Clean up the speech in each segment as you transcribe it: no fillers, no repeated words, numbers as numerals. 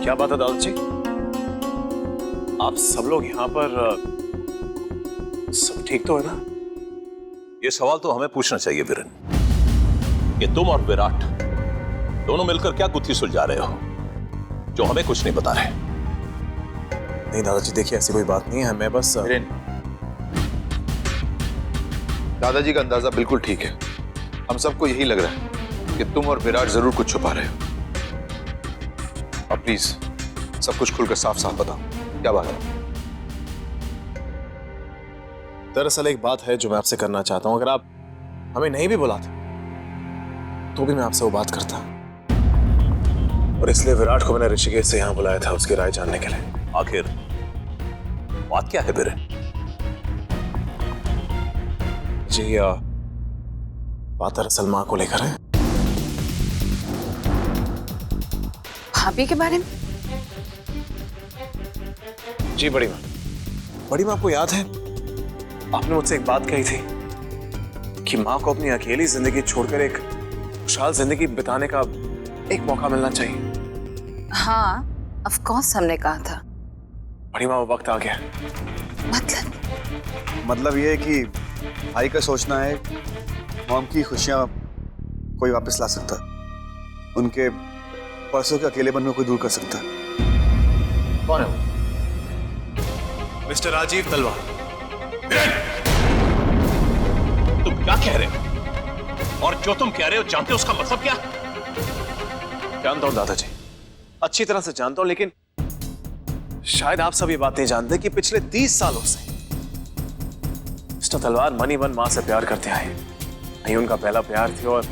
क्या बात है दादाजी? आप सब लोग यहाँ पर सब ठीक तो है ना? ये सवाल तो हमें पूछना चाहिए वीरेन कि तुम और विराट दोनों मिलकर क्या गुत्थी सुलझा रहे हो जो हमें कुछ नहीं बता रहे। नहीं दादाजी, देखिए ऐसी कोई बात नहीं है, मैं बस वीरेन, दादाजी का अंदाजा बिल्कुल ठीक है। हम सबको यही लग रहा है कि तुम और विराट जरूर कुछ छुपा रहे हो। अब प्लीज सब कुछ खुलकर साफ साफ बताओ, क्या बात है? दरअसल एक बात है जो मैं आपसे करना चाहता हूं। अगर आप हमें नहीं भी बुलाते तो भी मैं आपसे वो बात करता, और इसलिए विराट को मैंने ऋषिकेश से यहां बुलाया था उसकी राय जानने के लिए। आखिर बात क्या है वीरेन? जी बात दरअसल मां को लेकर है। भाभी के बारे में? जी बड़ी मां, बड़ी मां आपको याद है आपने मुझसे एक बात कही थी कि मां को अपनी अकेली जिंदगी छोड़कर एक खुशहाल जिंदगी बिताने का एक मौका मिलना चाहिए। हाँ, ऑफ कोर्स हमने कहा था। बड़ी मां, वो वक्त आ गया। मतलब ये है कि भाई का सोचना है मॉम की खुशियां कोई वापस ला सकता है, उनके परसों के अकेलेपन को कोई दूर कर सकता है। कौन है वो? मिस्टर राजीव तलवार। तुम क्या कह रहे हो? और जो तुम कह रहे हो जानते हो उसका मतलब क्या? जानता हूं दादाजी, अच्छी तरह से जानता हूं, लेकिन शायद आप सब ये बात नहीं जानते कि पिछले 30 सालों से मिस्टर तलवार मनी मन मां से प्यार करते आए। नहीं उनका पहला प्यार थी और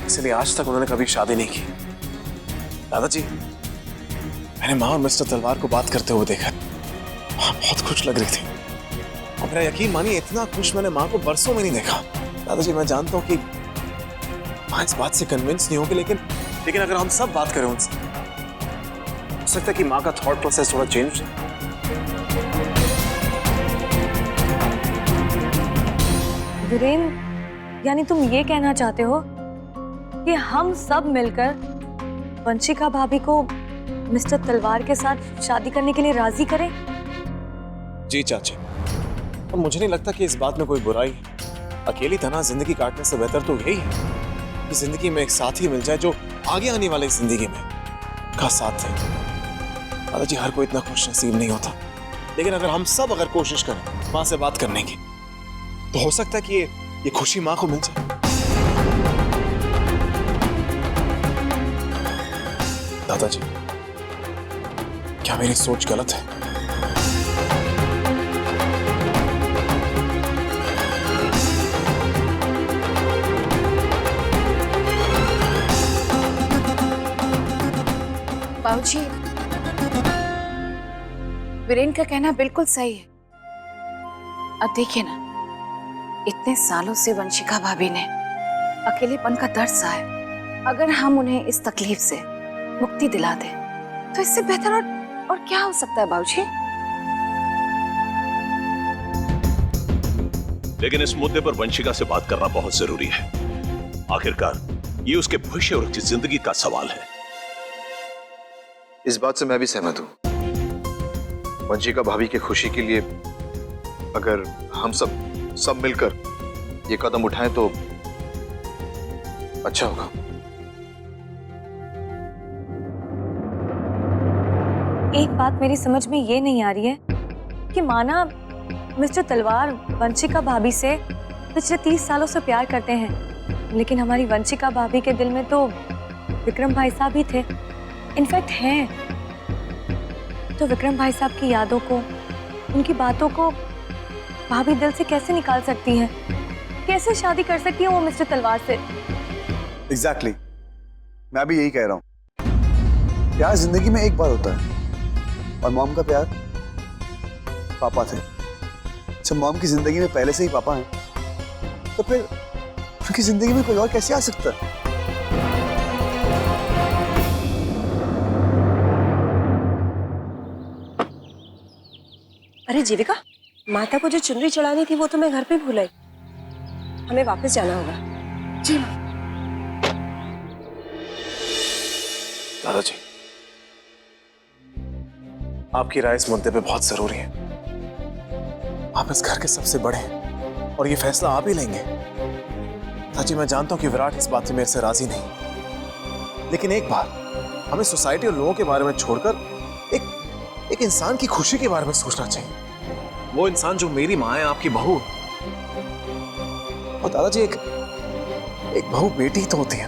इसलिए आज तक उन्होंने कभी शादी नहीं की। दादाजी, मैंने मां और मिस्टर तलवार को बात करते हुए देखा, मां बहुत खुश लग रही थी और मेरा यकीन मानिए इतना खुश मैंने मां को बरसों में नहीं देखा। दादाजी, मैं जानता हूं कि मां इस बात से कन्विंस नहीं होगी, लेकिन अगर हम सब बात करें उनसे, हो सकता है कि मां का थॉट प्रोसेस थोड़ा चेंज। वीरेन, यानी तुम ये कहना चाहते हो कि हम सब मिलकर वंशिका भाभी को मिस्टर तलवार के साथ शादी करने के लिए राजी करें? जी चाची, और मुझे नहीं लगता कि इस बात में कोई बुराई है। अकेली तना जिंदगी काटने से बेहतर तो यही है कि जिंदगी में एक साथी मिल जाए जो आगे आने वाली जिंदगी में का साथ दे। दादाजी, हर कोई इतना खुश नसीब नहीं होता, लेकिन अगर हम सब कोशिश करें मां से बात करने की, तो हो सकता है कि ये खुशी मां को मिल जाए। दादाजी, क्या मेरी सोच गलत है? बाबूजी, वीरेन का कहना बिल्कुल सही है। अब देखिए ना, इतने सालों से वंशिका भाभी ने अकेलेपन का दर्द सहा है। अगर हम उन्हें इस तकलीफ से मुक्ति दिला दें तो इससे बेहतर और क्या हो सकता है बाबूजी? लेकिन इस मुद्दे पर वंशिका से बात करना बहुत जरूरी है। आखिरकार ये उसके भविष्य और उसकी जिंदगी का सवाल है। इस बात से मैं भी सहमत हूं। वंशिका भाभी की खुशी के लिए अगर हम सब मिलकर ये कदम उठाएं तो अच्छा होगा। एक बात मेरी समझ में ये नहीं आ रही है कि माना मिस्टर तलवार वंशिका भाभी से पिछले 30 सालों से प्यार करते हैं, लेकिन हमारी वंशिका भाभी के दिल में तो विक्रम भाई साहब ही थे, इनफैक्ट हैं। तो विक्रम भाई साहब की यादों को, उनकी बातों को भाभी दिल से कैसे निकाल सकती हैं? कैसे शादी कर सकती हैं वो मिस्टर तलवार से? एग्जैक्टली, मैं भी यही कह रहा हूँ। प्यार जिंदगी में एक बार होता है, और मॉम का प्यार पापा थे। जब मॉम की जिंदगी में पहले से ही पापा हैं, तो फिर उनकी जिंदगी में कोई और कैसे आ सकता है? अरे जीविका, माता को जो चुनरी चढ़ानी थी वो तो मैं घर पे भूल आई। हमें वापस जाना होगा। जी माँ। दादाजी, आपकी राय इस मुद्दे पे बहुत जरूरी है। आप इस घर के सबसे बड़े हैं और ये फैसला आप ही लेंगे। सच्ची मैं जानता हूं कि विराट इस बात से मेरे से राजी नहीं, लेकिन एक बार हमें सोसाइटी और लोगों के बारे में छोड़कर एक इंसान की खुशी के बारे में सोचना चाहिए। वो इंसान जो मेरी माँ है, आपकी बहू। और दादाजी एक बहू बेटी तो होती है,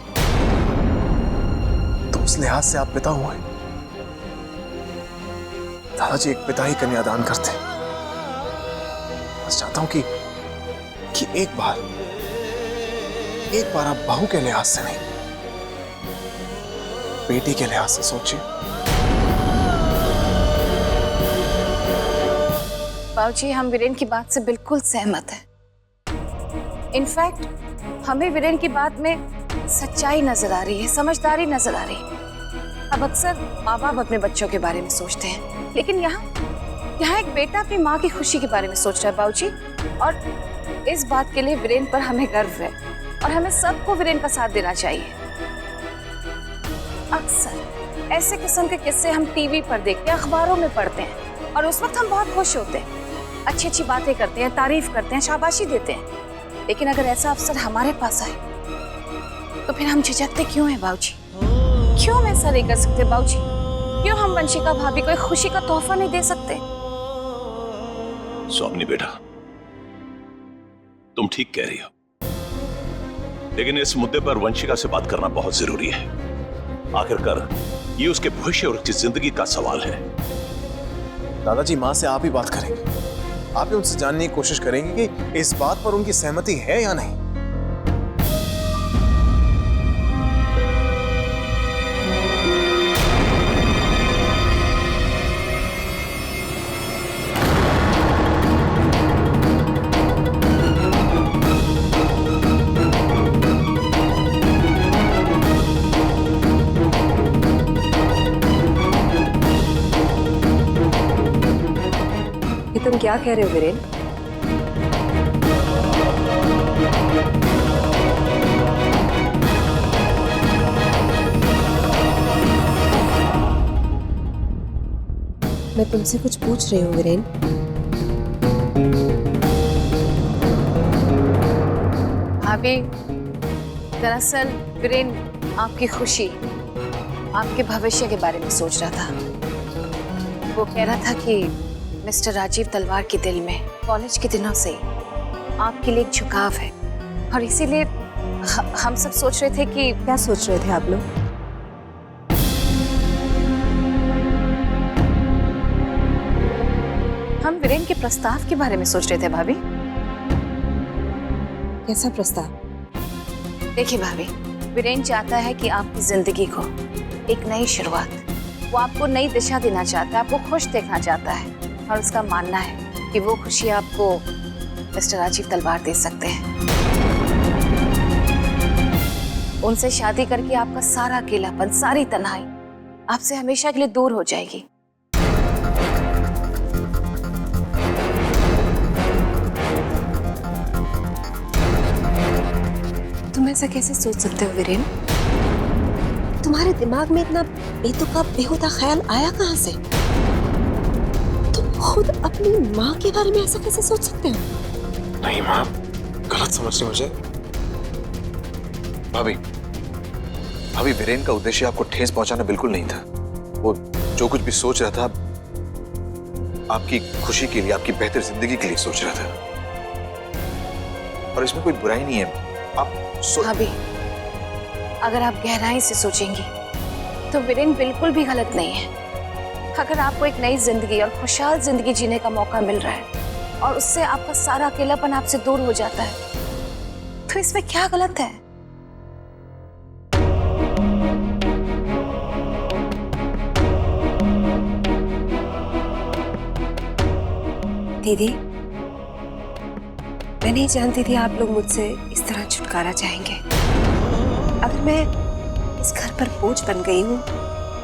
तो उस लिहाज से आप पिता हुए। दादाजी एक पिता ही कन्यादान करते हैं। बस चाहता हूं कि एक बार आप बहू के लिहाज से नहीं, बेटी के लिहाज से सोचिए। बाबूजी, हम वीरेन की बात से बिल्कुल सहमत हैं। इनफैक्ट हमें वीरेन की बात में सच्चाई नजर आ रही है, समझदारी नजर आ रही है। अब अक्सर माँ बाप अपने बच्चों के बारे में सोचते हैं, लेकिन यहाँ एक बेटा अपनी माँ की खुशी के बारे में सोच रहा है बाबूजी। और इस बात के लिए वीरेन पर हमें गर्व है और हमें सबको वीरेन का साथ देना चाहिए। अक्सर ऐसे किस्म के किस्से हम टीवी पर देखते हैं, अखबारों में पढ़ते हैं, और उस वक्त हम बहुत खुश होते हैं, अच्छी अच्छी बातें करते हैं, तारीफ करते हैं, शाबाशी देते हैं। लेकिन अगर ऐसा अवसर हमारे पास आए तो फिर हम झिझकते क्यों हैं बाबूजी? क्यों हम ऐसा नहीं कर सकते बाबूजी? क्यों हम वंशिका भाभी को एक खुशी का तोहफा नहीं दे सकते? स्वामिनी बेटा, तुम ठीक कह रही हो, लेकिन इस मुद्दे पर वंशिका से बात करना बहुत जरूरी है। आखिरकार ये उसके भविष्य और उसकी जिंदगी का सवाल है। दादाजी, माँ से आप ही बात करेंगे, आप ही उनसे जानने की कोशिश करेंगे कि इस बात पर उनकी सहमति है या नहीं। तुम क्या कह रहे हो वीरेन? मैं तुमसे कुछ पूछ रही हूँ वीरेन। भाभी, दरअसल वीरेन आपकी खुशी, आपके भविष्य के बारे में सोच रहा था। वो कह रहा था कि मिस्टर राजीव तलवार के दिल में कॉलेज के दिनों से आपके लिए एक झुकाव है, और इसीलिए हम सब सोच रहे थे कि क्या सोच रहे थे आप लोग? हम वीरेन के प्रस्ताव के बारे में सोच रहे थे भाभी। कैसा प्रस्ताव? देखिए भाभी, वीरेन चाहता है कि आपकी जिंदगी को एक नई शुरुआत, वो आपको नई दिशा देना चाहता है, आपको खुश देखना चाहता है, और उसका मानना है कि वो खुशी आपको मिस्टर राजीव तलवार दे सकते हैं। उनसे शादी करके आपका सारा अकेलापन, सारी तन्हाई आपसे हमेशा के लिए दूर हो जाएगी। तुम ऐसा कैसे सोच सकते हो वीरेन? तुम्हारे दिमाग में इतना बेतुका बेहुदा ख्याल आया कहाँ से? खुद अपनी माँ के बारे में ऐसा कैसे सोच सकते हो? नहीं माँ, गलत समझ रही मुझे। भाभी, वीरेन का उद्देश्य आपको ठेस पहुंचाना बिल्कुल नहीं था। वो जो कुछ भी सोच रहा था आपकी खुशी के लिए, आपकी बेहतर जिंदगी के लिए सोच रहा था, और इसमें कोई बुराई नहीं है। आप भाभी, अगर आप गहराई से सोचेंगी तो वीरेन बिल्कुल भी गलत नहीं है। अगर आपको एक नई जिंदगी और खुशहाल जिंदगी जीने का मौका मिल रहा है और उससे आपका सारा अकेलापन आपसे दूर हो जाता है, तो इसमें क्या गलत है? दीदी, मैं नहीं जानती थी आप लोग मुझसे इस तरह छुटकारा चाहेंगे। अगर मैं इस घर पर बोझ बन गई हूँ,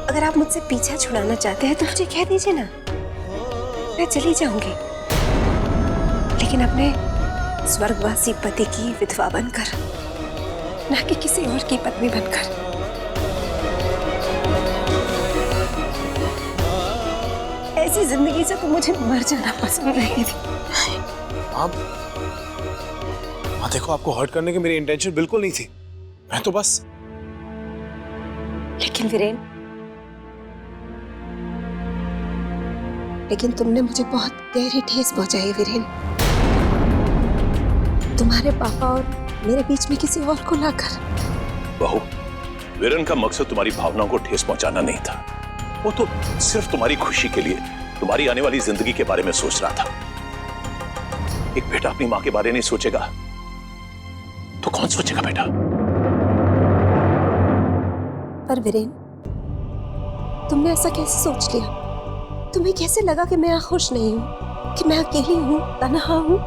अगर आप मुझसे पीछा छुड़ाना चाहते हैं तो मुझे कह दीजिए ना, मैं चली जाऊंगी, लेकिन अपने स्वर्गवासी पति की विधवा बनकर, ना कि किसी और की पत्नी बनकर। ऐसी ऐसी जिंदगी से तो मुझे मर जाना पसंद नहीं थी। आप देखो, आपको हर्ट करने की मेरी इंटेंशन बिल्कुल नहीं थी। मैं तो बस लेकिन तुमने मुझे बहुत गहरी ठेस पहुंचाई वीरेन। तुम्हारे पापा और मेरे बीच में किसी और को लाकर। बहू, वीरन का मकसद तुम्हारी भावनाओं को ठेस पहुंचाना नहीं था। वो तो सिर्फ तुम्हारी खुशी के लिए तुम्हारी आने वाली जिंदगी के बारे में सोच रहा था। एक बेटा अपनी मां के बारे में नहीं सोचेगा तो कौन सोचेगा बेटा? पर वीरेन, तुमने ऐसा कैसे सोच लिया? तुम्हें कैसे लगा कि मैं खुश नहीं हूं, कि मैं अकेली हूं, तन्हा हूं?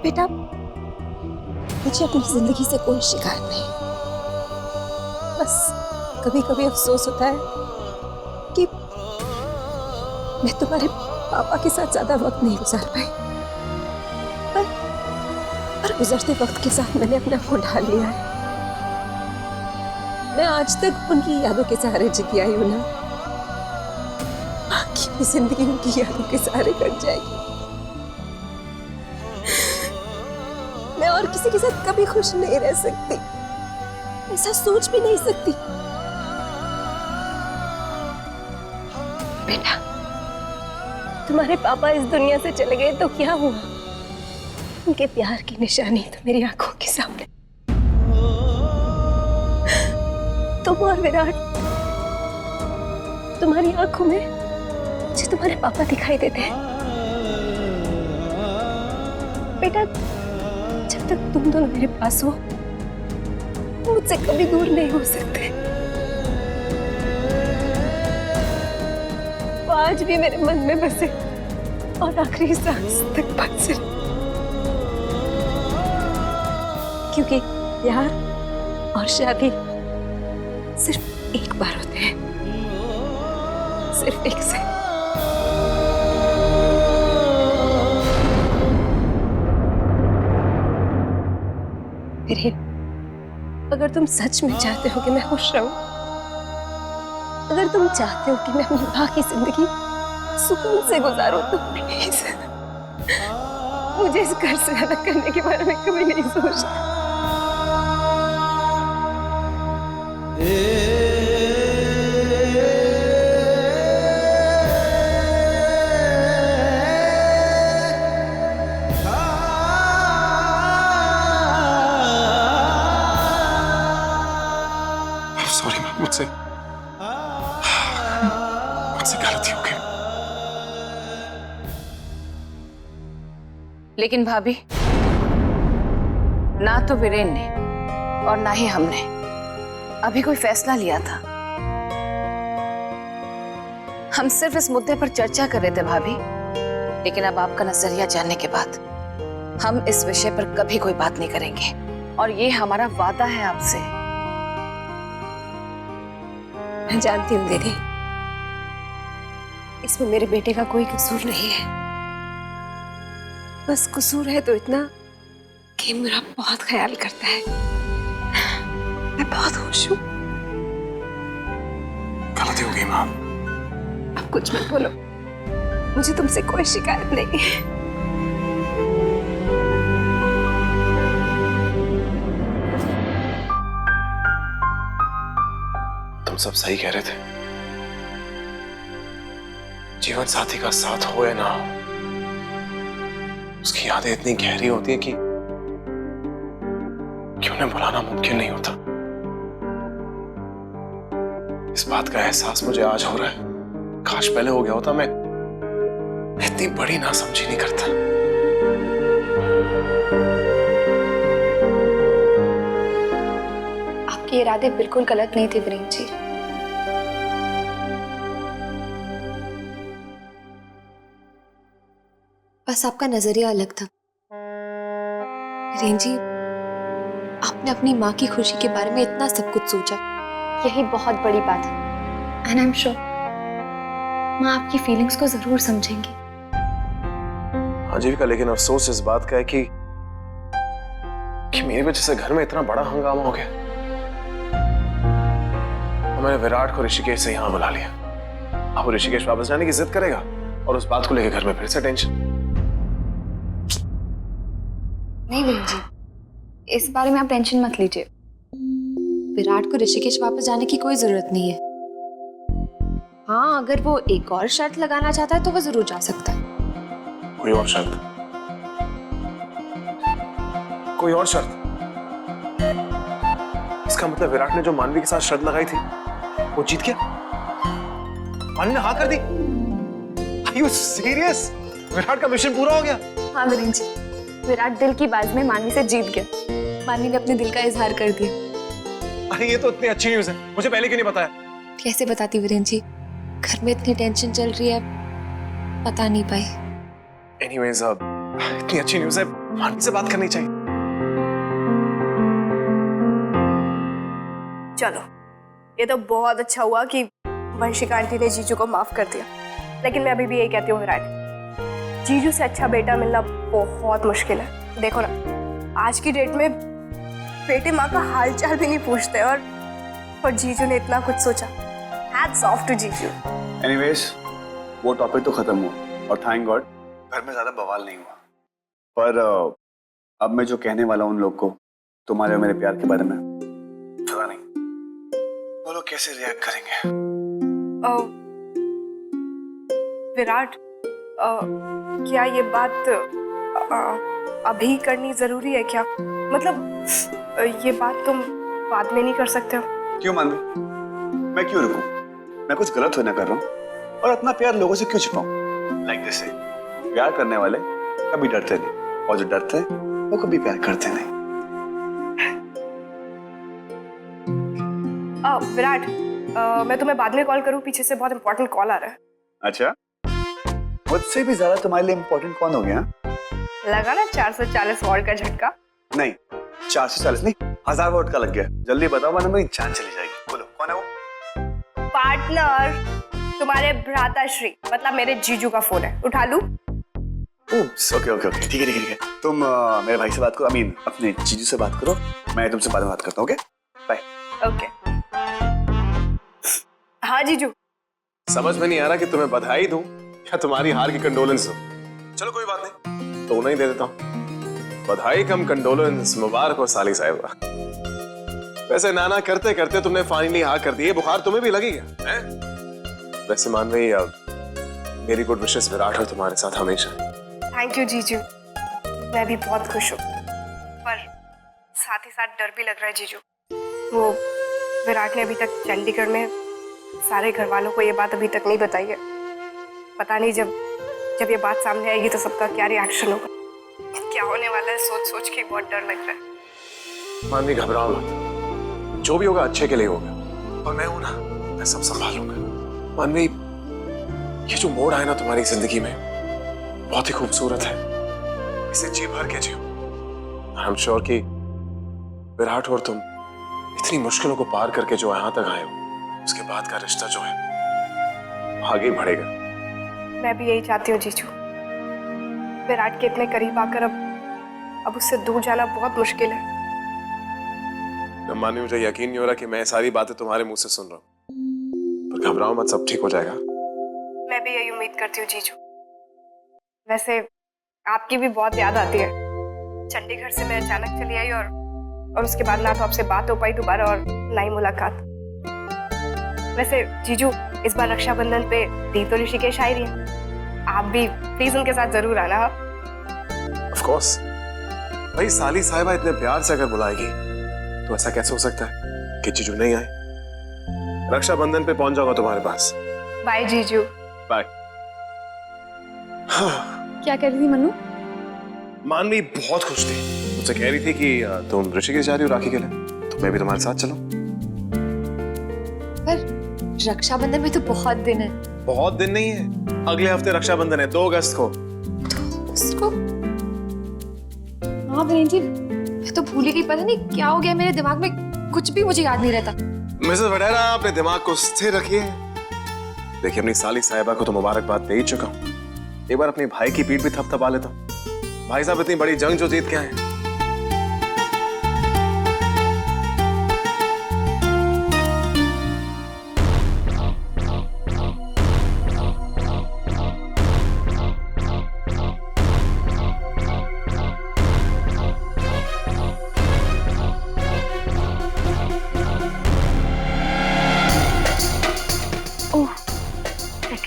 बेटा, मुझे अपनी जिंदगी से कोई शिकायत नहीं। बस कभी कभी अफसोस होता है कि मैं तुम्हारे पापा के साथ ज्यादा वक्त नहीं गुजार पाई। पर गुजरते वक्त के साथ मैंने अपने आप को ढाल लिया है। मैं आज तक उनकी यादों के सहारे जीती आई हूं ना। बाकी की जिंदगी उनकी यादों के सहारे कट जाएगी। मैं और किसी के साथ कभी खुश नहीं रह सकती, ऐसा सोच भी नहीं सकती। बेटा, तुम्हारे पापा इस दुनिया से चले गए तो क्या हुआ? उनके प्यार की निशानी तो मेरी आंखों के सामने। तुम और विराट, तुम्हारी आंखों में मुझे तुम्हारे पापा दिखाई देते हैं। बेटा, जब तक तुम दोनों मेरे पास हो, मुझसे कभी दूर नहीं हो सकते। वो आज भी मेरे मन में बसे और आखिरी सांस तक बसे, क्योंकि प्यार और शादी सिर्फ एक बार होते हैं, सिर्फ एक से। अगर तुम सच में चाहते हो कि मैं खुश रहूं, अगर तुम चाहते हो कि मैं अपनी बाकी जिंदगी सुकून से गुजारूं, तो प्लीज मुझे इस घर से अलग करने के बारे में कभी नहीं सोचना। सॉरी, मुझसे गलती हो गई। लेकिन भाभी, ना तो वीरेन ने और ना ही हमने अभी कोई फैसला लिया था। हम सिर्फ इस मुद्दे पर चर्चा कर रहे थे भाभी, लेकिन अब आपका नजरिया जानने के बाद हम इस विषय पर कभी कोई बात नहीं करेंगे, और ये हमारा वादा है आपसे। मैं जानती हूँ दीदी, इसमें मेरे बेटे का कोई कसूर नहीं है। बस कसूर है तो इतना कि मेरा बहुत ख्याल करता है। मैं बहुत खुश हूँ। गलती हो गई माँ। आप कुछ मत बोलो, मुझे तुमसे कोई शिकायत नहीं है। तुम सब सही कह रहे थे। जीवन साथी का साथ हो या ना हो, उसकी यादें इतनी गहरी होती हैं कि उन्हें भुलाना मुमकिन नहीं होता। इस बात का एहसास मुझे आज हो रहा है। काश पहले हो गया होता, मैं इतनी बड़ी नासमझी नहीं करता। आपके इरादे बिल्कुल गलत नहीं थे वीरेन जी। बस आपका नजरिया अलग था। वीरेन जी, आपने अपनी माँ की खुशी के बारे में इतना सब कुछ सोचा, यही बहुत बड़ी बात है। एंड आई एम श्योर माँ आपकी फीलिंग्स को जरूर समझेंगी। हाँ जीविका, लेकिन अफसोस इस बात का है कि मेरी वजह से घर में इतना बड़ा हंगामा हो गया। और मैंने विराट को ऋषिकेश से यहाँ बुला लिया। अब वो ऋषिकेश वापस जाने की जिद करेगा और उस बात को लेकर घर में फिर से टेंशन। नहीं बहन जी, इस बारे में आप टेंशन मत लीजिए। विराट को ऋषिकेश वापस जाने की कोई जरूरत नहीं है। हाँ, अगर वो एक और शर्त लगाना चाहता है तो वो जरूर जा सकता है। कोई और शर्त? कोई और शर्त? इसका मतलब विराट ने जो मानवी के साथ शर्त लगाई थी वो जीत गया? मानवी ने हाँ कर दी? Are you serious? विराट का मिशन पूरा हो गया? हाँ वीरेन जी, विराट दिल की बात में मानवी से जीत गया। मानवी ने अपने दिल का इजहार कर दिया। अरे ये तो इतनी अच्छी न्यूज़ है, मुझे पहले क्यों नहीं बताया? कैसे बताती वीरेन जी, घर में इतनी टेंशन चल रही है, बता नहीं पाई। Anyways, इतनी अच्छी न्यूज़ है, मानवी से बात करनी चाहिए। चलो, ये तो बहुत अच्छा हुआ कि वंशिका आंटी ने जीजू को माफ कर दिया। लेकिन मैं अभी भी यही कहती हूँ विराट, जीजू से अच्छा बेटा मिलना बहुत मुश्किल है। देखो ना, आज की डेट में बेटे माँ का हालचाल भी नहीं पूछते और जीजू ने इतना कुछ सोचा। हैट्स ऑफ टू जीजू। एनीवेज, वो टॉपिक तो खत्म हुआ और थैंक गॉड घर में ज्यादा बवाल नहीं हुआ। पर अब मैं जो कहने वाला हूँ उन लोग को तुम्हारे और मेरे प्यार के बारे में, पता नहीं वो लोग कैसे रिएक्ट करेंगे। विराट, क्या ये बात अभी करनी जरूरी है क्या? मतलब ये बात तुम बाद में नहीं कर सकते हो? क्यों मानवी, मैं क्यों रुकूं? मैं कुछ गलत होना कर रहा हूँ और अपना प्यार लोगों से क्यों छिपाऊं? लाइक दिस, प्यार करने वाले कभी डरते नहीं और जो डरते हैं वो कभी प्यार करते नहीं। विराट, मैं तुम्हें बाद में कॉल करूं, पीछे से बहुत इंपॉर्टेंट कॉल आ रहा है। अच्छा, मुझसे भी ज्यादा तुम्हारे लिए इंपॉर्टेंट कौन हो गया? लगा ना 440 वॉट का झटका? नहीं, 440 नहीं, 1000 वॉट का लग गया। जल्दी बताओ वरना मेरी जान चली जाएगी। बोलो कौन है वो? पार्टनर, तुम्हारे भ्राताश्री, मतलब मेरे जीजू का फोन है, उठा लूं? ओके ओके ओके, ठीक है ठीक है ठीक है। तुम मेरे भाई से बात करो, अपने जीजू से बात करो, मैं तुमसे बाद में बात करता हूँ। Okay bye. ओके। हाँ जीजू। समझ में नहीं आ रहा कि तुम्हें बधाई दूं या तुम्हारी हार की कंडोलेंस दूं। चलो कोई बात नहीं, तो नहीं दे देता हूं। बधाई कम कंडोलेंस, मुबारक हो साली साहिबा। वैसे नाना करते करते तुमने फाइनली हाँ कर दी। बुखार तुम्हें भी लगी क्या है? वैसे मान रही मेरी गुड विशेस विराट हो तुम्हारे साथ हमेशा। थैंक यू जीजू, मैं भी बहुत खुश हूँ, पर साथ ही साथ डर भी लग रहा है जीजू। वो विराट ने अभी तक चंडीगढ़ में सारे घर वालों को ये बात अभी तक नहीं बताई है। पता नहीं जब ये बात सामने आएगी तो सबका क्या रिएक्शन होगा, क्या होने वाला है, सोच सोच के बहुत डर लग रहा है। मानवी घबराओ मत, जो भी होगा अच्छे के लिए होगा और मैं हूं ना, मैं सब संभालूंगा। मानवी, ये जो मोड़ आया ना तुम्हारी जिंदगी में बहुत ही खूबसूरत है, इसे जी भर के जियो। आई एम श्योर कि विराट और तुम इतनी मुश्किलों को पार करके जो यहाँ तक आए हो, उसके बाद का रिश्ता जो है आगे बढ़ेगा। मैं भी यही चाहती हूँ जीजू। विराट के इतने करीब आकर अब उससे दूर जाना बहुत मुश्किल है। मानी, मुझे यकीन नहीं हो रहा कि मैं सारी बातें तुम्हारे मुंह से सुन रहा हूँ, पर घबराओ मत, सब ठीक हो जाएगा। मैं भी यही उम्मीद करती हूँ जीजू। वैसे आपकी भी बहुत याद आती है। चंडीगढ़ से मैं अचानक चली आई और उसके बाद ना तो आपसे बात हो पाई दोबारा और ना ही मुलाकात। वैसे जीजू, इस बार रक्षाबंधन पे दी तो ऋषिकेश आई रही है, आप भी प्लीज उनके साथ जरूर आना। ऑफ कोर्स भाई, साली साहिबा इतने प्यार से अगर बुलाएगी तो ऐसा कैसे हो सकता है कि जीजू नहीं आए। रक्षाबंधन पे पहुंच जाऊंगा तुम्हारे पास। बाय जीजू। बाय। क्या कर रही थी मनु? मानवी बहुत खुश थी, मुझसे कह रही थी कि तुम ऋषिकेश जा रही हो राखी के लिए, तो मैं भी तुम्हारे साथ चलूं। पर रक्षाबंधन में तो बहुत दिन है। बहुत दिन नहीं है, अगले हफ्ते रक्षाबंधन है, 2 अगस्त को। उसको हाँ बहन जी, मैं तो भूल ही गई। पता नहीं क्या हो गया, मेरे दिमाग में कुछ भी मुझे याद नहीं रहता। मिसेस वडेरा, अपने दिमाग को स्थिर रखिए। देखिए, अपनी साली साहिबा को तो मुबारकबाद दे ही चुका हूं, एक बार अपने भाई की पीठ भी थपथपा लेता हूं। भाई साहब, इतनी बड़ी जंग जो जीत के आए,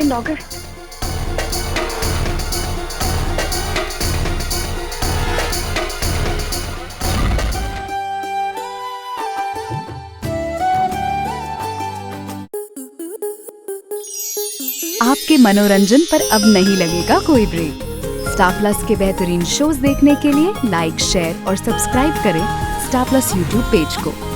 डॉगर। आपके मनोरंजन पर अब नहीं लगेगा कोई ब्रेक। स्टार प्लस के बेहतरीन शोज देखने के लिए लाइक, शेयर और सब्सक्राइब करें स्टार प्लस यूट्यूब पेज को।